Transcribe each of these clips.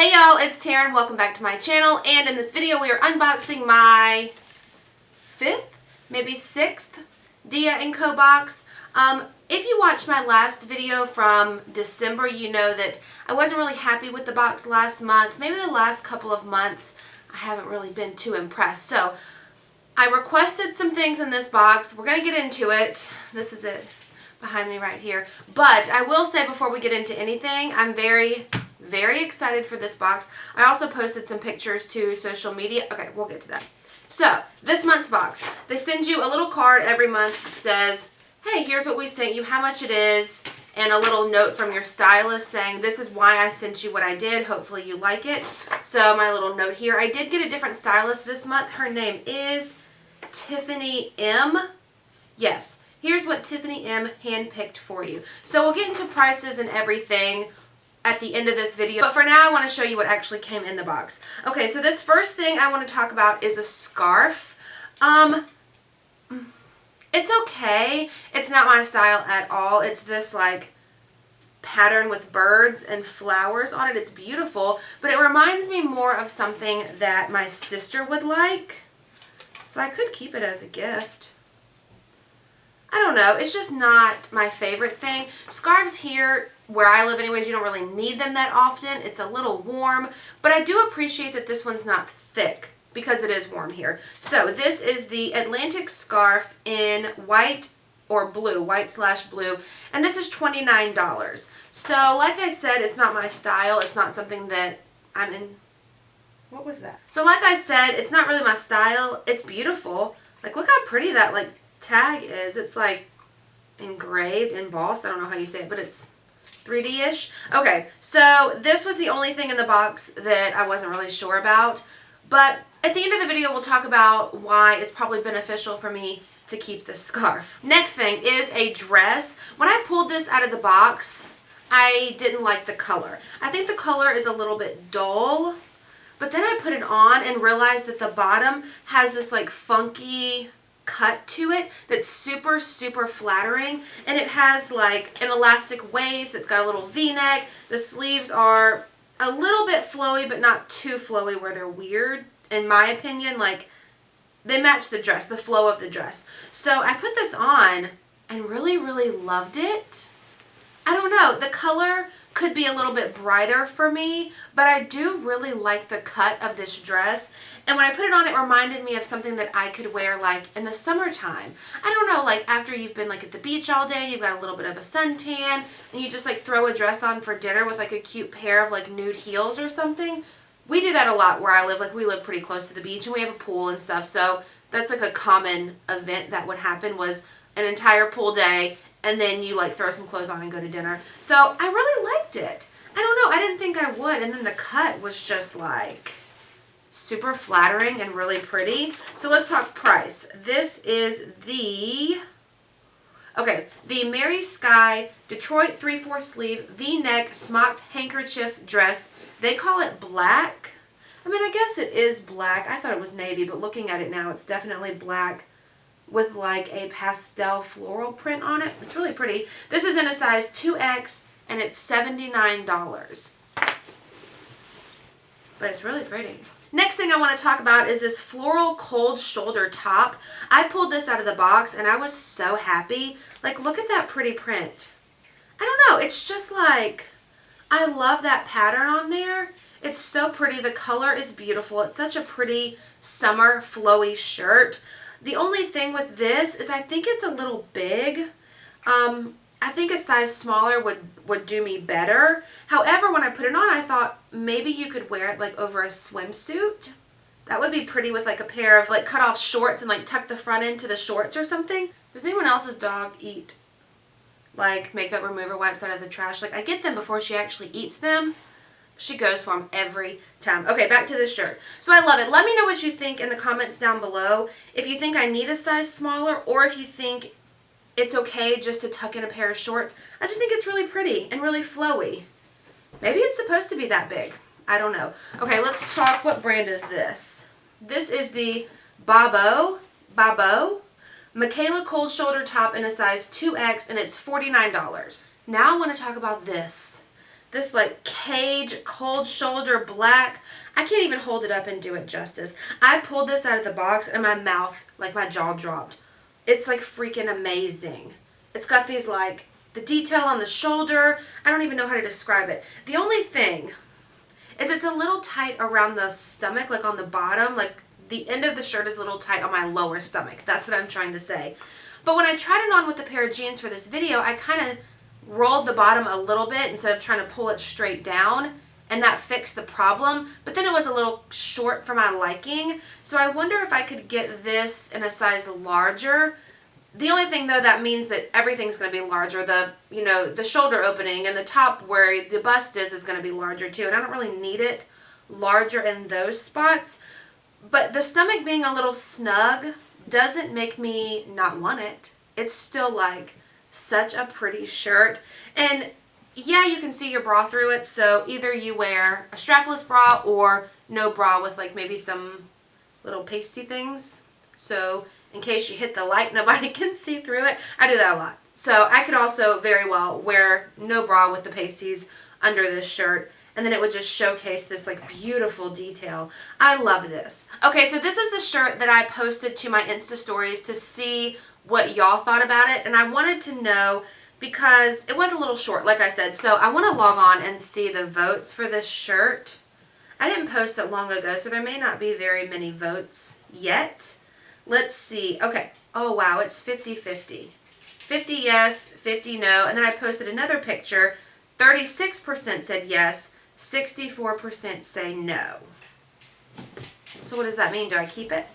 Hey y'all, it's Taren. Welcome back to my channel, and in this video we are unboxing my 5th, maybe 6th Dia&Co box. If you watched my last video from December, you know that I wasn't really happy with the box last month. Maybe the last couple of months I haven't really been too impressed. So I requested some things in this box. We're going to get into it. This is it behind me right here. But I will say before we get into anything, I'm very excited for this box. I also posted some pictures to social media. Okay, we'll get to that. So, this month's box. They send you a little card every month that says, hey, here's what we sent you, how much it is, and a little note from your stylist saying, this is why I sent you what I did. Hopefully you like it. So, my little note here. I did get a different stylist this month. Her name is Tiffani M. Yes. Here's what Tiffani M handpicked for you. So, we'll get into prices and everything at the end of this video, but for now I want to show you what actually came in the box. Okay, so this first thing I want to talk about is a scarf. It's okay. It's not my style at all. It's this like pattern with birds and flowers on it. It's beautiful, but it reminds me more of something that my sister would like. So I could keep it as a gift. I don't know. It's just not my favorite thing. Scarves here, where I live anyways, you don't really need them that often. It's a little warm, but I do appreciate that this one's not thick because it is warm here. So this is the Atlantic scarf in white or blue, white/blue, and this is $29. So like I said, it's not my style. It's not something that I'm in. What was that? So like I said, it's not really my style. It's beautiful. Like look how pretty that like tag is. It's like engraved, embossed. I don't know how you say it, but it's 3D-ish. Okay, so this was the only thing in the box that I wasn't really sure about. But at the end of the video, we'll talk about why it's probably beneficial for me to keep this scarf. Next thing is a dress. When I pulled this out of the box, I didn't like the color. I think the color is a little bit dull. But then I put it on and realized that the bottom has this like funky cut to it that's super flattering, and it has like an elastic waist that's got a little v-neck. The sleeves are a little bit flowy but not too flowy where they're weird in my opinion. Like they match the dress, the flow of the dress. So I put this on and really loved it. I don't know, the color could be a little bit brighter for me, but I do really like the cut of this dress. And when I put it on, it reminded me of something that I could wear like in the summertime. I don't know, like after you've been like at the beach all day, you've got a little bit of a suntan, and you just like throw a dress on for dinner with like a cute pair of like nude heels or something. We do that a lot where I live. Like we live pretty close to the beach and we have a pool and stuff. So that's like a common event that would happen, was an entire pool day and then you like throw some clothes on and go to dinner. So I really liked it. I don't know, I didn't think I would. And then the cut was just like super flattering and really pretty. So let's talk price. This is the Mary Sky Detroit 3/4 sleeve V-neck smocked handkerchief dress. They call it black. I mean, I guess it is black. I thought it was navy, but looking at it now, it's definitely black with like a pastel floral print on it. It's really pretty. This is in a size 2X and it's $79. But it's really pretty. Next thing I want to talk about is this floral cold shoulder top. I pulled this out of the box and I was so happy. Like look at that pretty print. I don't know, it's just like, I love that pattern on there. It's so pretty. The color is beautiful. It's such a pretty summer flowy shirt. The only thing with this is I think it's a little big. I think a size smaller would do me better. However, when I put it on, I thought maybe you could wear it like over a swimsuit. That would be pretty with like a pair of like cut off shorts and like tuck the front into the shorts or something. Does anyone else's dog eat like makeup remover wipes out of the trash? Like I get them before she actually eats them. She goes for them every time. Okay, back to this shirt. So I love it. Let me know what you think in the comments down below. If you think I need a size smaller, or if you think it's okay just to tuck in a pair of shorts. I just think it's really pretty and really flowy. Maybe it's supposed to be that big. I don't know. Okay, let's talk. What brand is this? This is the Babo Mikayla cold shoulder top in a size 2X, and it's $49. Now I want to talk about this. this like cage cold shoulder black. I can't even hold it up and do it justice. I pulled this out of the box and my mouth, like my jaw dropped. It's like freaking amazing. It's got these like, the detail on the shoulder. I don't even know how to describe it. The only thing is it's a little tight around the stomach, like on the bottom. Like the end of the shirt is a little tight on my lower stomach. That's what I'm trying to say. But when I tried it on with a pair of jeans for this video, I kind of rolled the bottom a little bit instead of trying to pull it straight down. And that fixed the problem, but then it was a little short for my liking. So I wonder if I could get this in a size larger. The only thing though, that means that everything's going to be larger. The, you know, the shoulder opening and the top where the bust is going to be larger too. And I don't really need it larger in those spots. But the stomach being a little snug doesn't make me not want it. It's still like such a pretty shirt. And yeah, you can see your bra through it, so either you wear a strapless bra or no bra with like maybe some little pasty things. So in case you hit the light, nobody can see through it. I do that a lot. So I could also very well wear no bra with the pasties under this shirt, and then it would just showcase this like beautiful detail. I love this. Okay, so this is the shirt that I posted to my Insta stories to see what y'all thought about it, and I wanted to know because it was a little short, like I said. So I want to log on and see the votes for this shirt. I didn't post it long ago, so there may not be very many votes yet. Let's see. Okay. Oh, wow. It's 50-50. 50 yes, 50 no. And then I posted another picture. 36% said yes. 64% say no. So what does that mean? Do I keep it?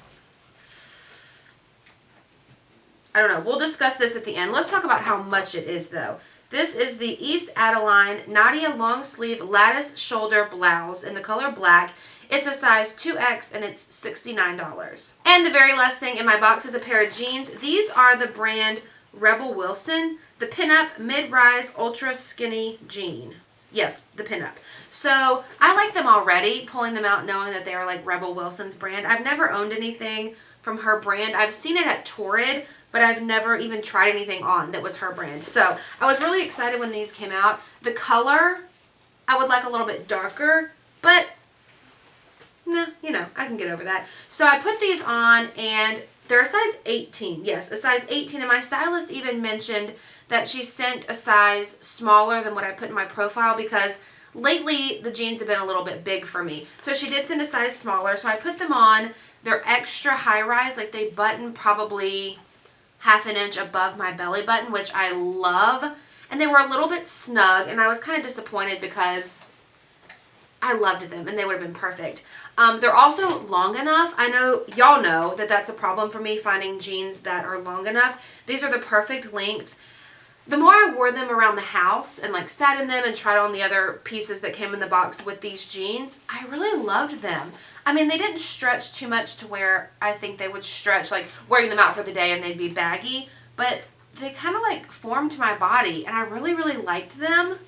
I don't know. We'll discuss this at the end. Let's talk about how much it is, though. This is the East Adeline Nadia long sleeve lattice shoulder blouse in the color black. It's a size 2X and it's $69. And the very last thing in my box is a pair of jeans. These are the brand Rebel Wilson, the pinup mid-rise ultra skinny jean. Yes, the pinup. So I like them already, pulling them out knowing that they are like Rebel Wilson's brand. I've never owned anything from her brand. I've seen it at Torrid, but I've never even tried anything on that was her brand. So I was really excited when these came out. The color, I would like a little bit darker, but nah, you know, I can get over that. So I put these on and they're a size 18. Yes, a size 18. And my stylist even mentioned that she sent a size smaller than what I put in my profile because lately the jeans have been a little bit big for me. So she did send a size smaller. So I put them on. They're extra high rise, like they button probably half an inch above my belly button, which I love. And they were a little bit snug, and I was kind of disappointed because I loved them and they would have been perfect. They're also long enough. I know y'all know that that's a problem for me, finding jeans that are long enough. These are the perfect length. The more I wore them around the house and like sat in them and tried on the other pieces that came in the box with these jeans, I really loved them. I mean, they didn't stretch too much to where I think they would stretch, like wearing them out for the day and they'd be baggy, but they kind of like formed to my body and I really, really liked them.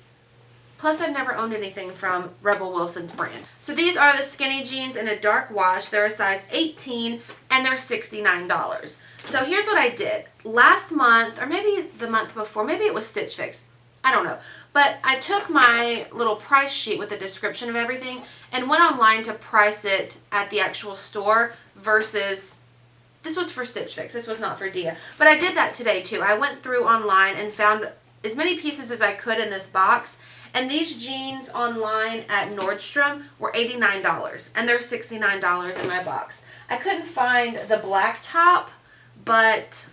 Plus, I've never owned anything from Rebel Wilson's brand. So these are the skinny jeans in a dark wash. They're a size 18 and they're $69. So here's what I did. Last month, or maybe the month before, maybe it was Stitch Fix. I don't know. But I took my little price sheet with the description of everything and went online to price it at the actual store versus, this was for Stitch Fix. This was not for Dia. But I did that today too. I went through online and found as many pieces as I could in this box. And these jeans online at Nordstrom were $89 and they're $69 in my box. I couldn't find the black top, but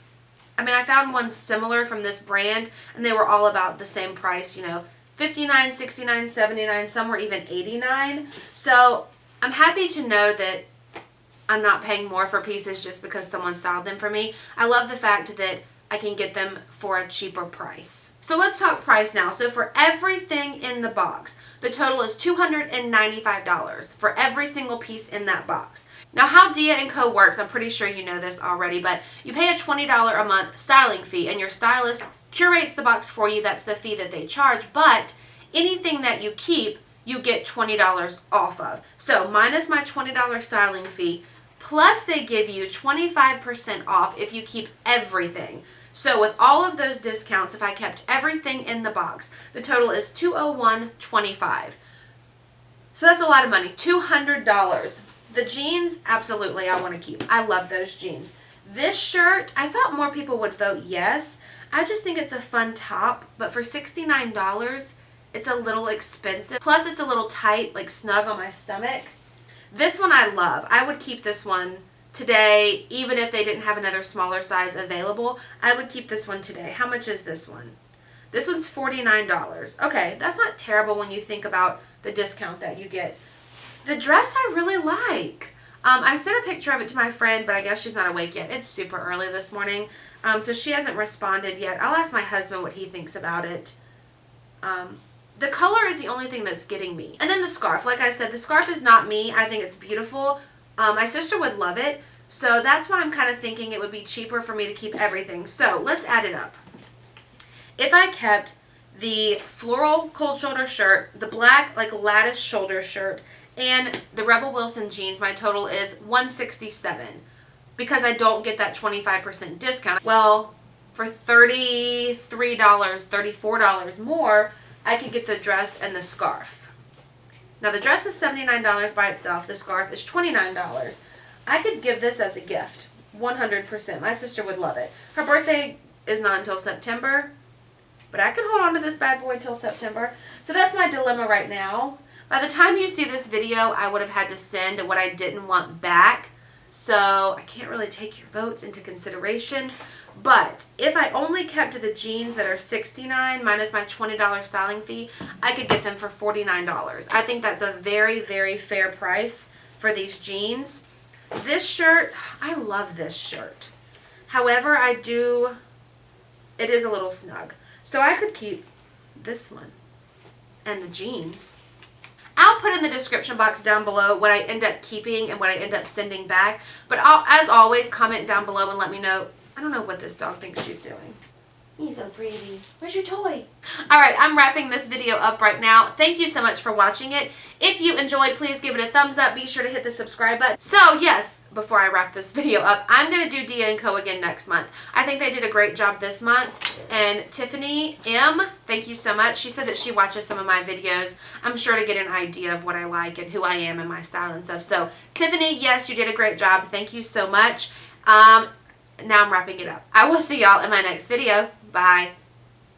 I mean, I found one similar from this brand and they were all about the same price, you know, $59, $69, $79, some were even $89. So I'm happy to know that I'm not paying more for pieces just because someone styled them for me. I love the fact that I can get them for a cheaper price. So let's talk price now. So for everything in the box, the total is $295 for every single piece in that box. Now how Dia&Co works, I'm pretty sure you know this already, but you pay a $20 a month styling fee and your stylist curates the box for you. That's the fee that they charge, but anything that you keep, you get $20 off of. So minus my $20 styling fee, plus they give you 25% off if you keep everything. So with all of those discounts, if I kept everything in the box, the total is $201.25. So that's a lot of money, $200. The jeans, absolutely, I want to keep. I love those jeans. This shirt, I thought more people would vote yes. I just think it's a fun top, but for $69, it's a little expensive. Plus, it's a little tight, like snug on my stomach. This one I love. I would keep this one today, even if they didn't have another smaller size available. I would keep this one today. How much is this one? This one's $49. Okay, that's not terrible when you think about the discount that you get. The dress I really like. I sent a picture of it to my friend, but I guess she's not awake yet. It's super early this morning, so she hasn't responded yet. I'll ask my husband what he thinks about it. The color is the only thing that's getting me. And then the scarf. Like I said, the scarf is not me. I think it's beautiful. My sister would love it, so that's why I'm kind of thinking it would be cheaper for me to keep everything. So let's add it up. If I kept the floral cold shoulder shirt, the black like lattice shoulder shirt, and the Rebel Wilson jeans, my total is $167 because I don't get that 25% discount. Well, for $33, $34 more, I could get the dress and the scarf. Now the dress is $79 by itself. The scarf is $29. I could give this as a gift, 100%. My sister would love it. Her birthday is not until September, but I could hold on to this bad boy until September. So that's my dilemma right now. By the time you see this video, I would have had to send what I didn't want back. So I can't really take your votes into consideration. But if I only kept the jeans that are $69 minus my $20 styling fee, I could get them for $49. I think that's a very, very fair price for these jeans. This shirt, I love this shirt. However, it is a little snug. So I could keep this one and the jeans. I'll put in the description box down below what I end up keeping and what I end up sending back. But as always, comment down below and let me know. I don't know what this dog thinks she's doing. He's so pretty. Where's your toy? Alright, I'm wrapping this video up right now. Thank you so much for watching it. If you enjoyed, please give it a thumbs up. Be sure to hit the subscribe button. So yes, before I wrap this video up, I'm going to do Dia&Co again next month. I think they did a great job this month. And Tiffani M, thank you so much. She said that she watches some of my videos. I'm sure to get an idea of what I like and who I am and my style and stuff. So Tiffani, yes, you did a great job. Thank you so much. Now I'm wrapping it up. I will see y'all in my next video. Bye.